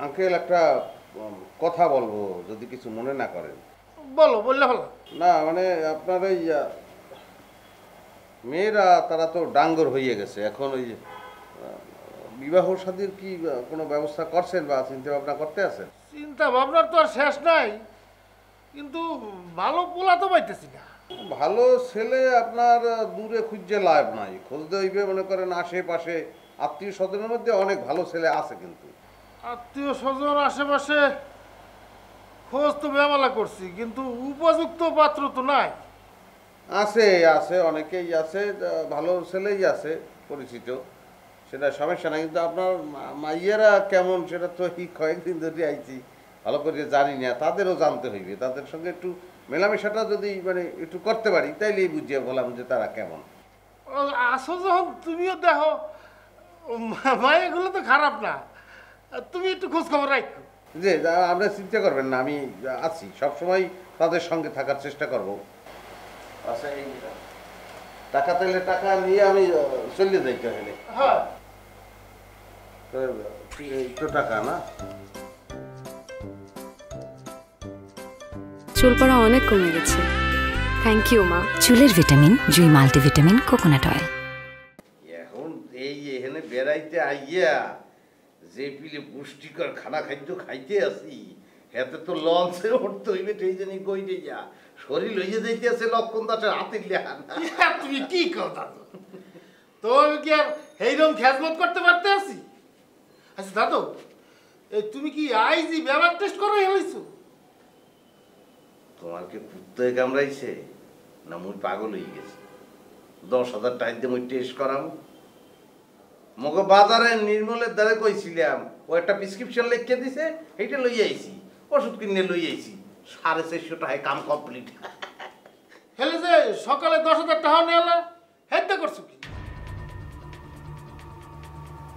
Uncle একটা কথা বলবো যদি কিছু মনে না করেন। বলো, বললে হলো। না মানে আপনার ওই মেয়েরা তারা তো ডাঙ্গর হয়ে গেছে এখন, ওই বিবাহ শাদীর কি কোনো ব্যবস্থা করছেন বা চিন্তা ভাবনা করতে আছেন? চিন্তা ভাবনার তো আর শেষ নাই, কিন্তু ভালো পোলা তো পাইতেছি না। ভালো ছেলে আপনার দূরে খুঁজে লাভ নাই, খুঁজতে হইবে মনে করেন আশেপাশে আত্মীয় স্বজনের মধ্যে অনেক ভালো ছেলে আছে কিন্তু। আত্মীয় স্বজন আশেপাশে খোঁজ তো বেমালা করছি, কিন্তু উপযুক্ত পাত্র তো নাই। আছে আছে অনেকেই আছে, ভালো ছেলেই আছে পরিচিত, সেটা সমস্যা নাই। কিন্তু আপনার মাইয়েরা কেমন সেটা তো এই কয়েকদিন ধরে আইছি, ভালো করে জানি না, তাদেরও জানতে হইবে, তাদের সঙ্গে একটু মেলামেশাটা যদি মানে একটু করতে পারি তাইলেই বুঝিয়ে বললাম যে তারা কেমন। ও, আসো যখন তুমিও দেখো, মায়েগুলো তো খারাপ না, তুমি একটু খোঁজ খবর রাখো। যে আপনারা চিন্তা করবেন না, আমি আছি সবসময়, তাদের সঙ্গে থাকার চেষ্টা করব। আচ্ছা এই টাকা তাইলে টাকা নিয়ে আমি চলে যাই তাহলে। হ্যাঁ, তো এই তো টাকা না? চুল পড়া অনেক কমে গেছে। থ্যাংক ইউ মা। চুলের ভিটামিন জুই মাল্টিভিটামিন কোকোনাট অয়েল। এখন এই এখানে বেড়াইতে আইয়া যে পিলে পুষ্টিকর খানা খাদ্য খাইতে আসি, এতে তো লঞ্চে উঠতে হইবে, সেই জন্য কই যা শরীর লইয়ে যাইতে আছে লক্ষণ দাসের হাতে লেহান। তুমি কি কথা তো কি আর এইরকম খেজমত করতে পারতে আছি? আচ্ছা দাদু, এই তুমি কি আইজি ব্যবহার টেস্ট করে হেলাইছো? তোমার কি কুত্তায় কামড়াইছে না মুই পাগল হয়ে গেছি? 10,000 টাকা দিয়ে মুই টেস্ট করাম। মগো বাজারে নির্মলের দ্বারে কইছিলাম, ও একটা প্রেসক্রিপশন লিখে দিছে, এইটা লই আইছি, ওষুধ কিনে লই আইছি, 450 টাকায় কাম কমপ্লিট। হেলে যে সকালে 10,000 টাকা নিয়ে এলা, হেডটা করছো কি?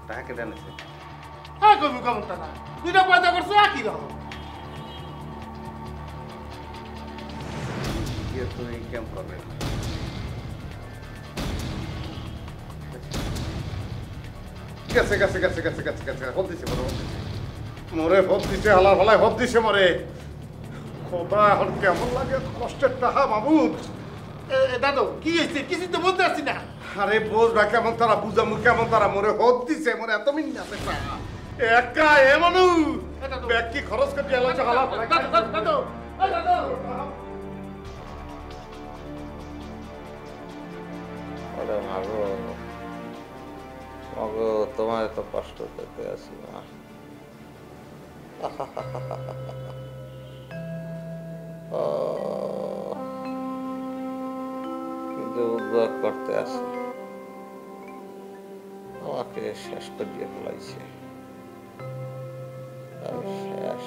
টাকা কেটে আনেছে। হ্যাঁ কবি কেমনটা না, দুইটা পয়দা করছো একই রকম। তুমি কেম করবে? গেছে গেছে গেছে গেছে গেছে গেছে হল দিছে, মরে হল দিছে, মরে হল দিছে, হালার হলায় হল দিছে মরে। খোদা এখন কেমন লাগে কষ্টের টাহা মামুদ। দাদু কি হয়েছে কিছু তো বুঝতে পারছি না। আরে বোঝ ভাই কেমন তারা বুঝামু, কেমন তারা মরে হল দিছে, মরে এত মিন আছে একা এ মানু ব্যাগ কি খরচ করতে এলাছে হালার হলায়। দাদু ওরে ভালো মগো, তোমার এত কষ্ট পেতে আছি মা। ও, কিন্তু উদ্ধার করতে আসি, আমাকে শেষ করিয়ে ফেলাইছে, আমি শেষ।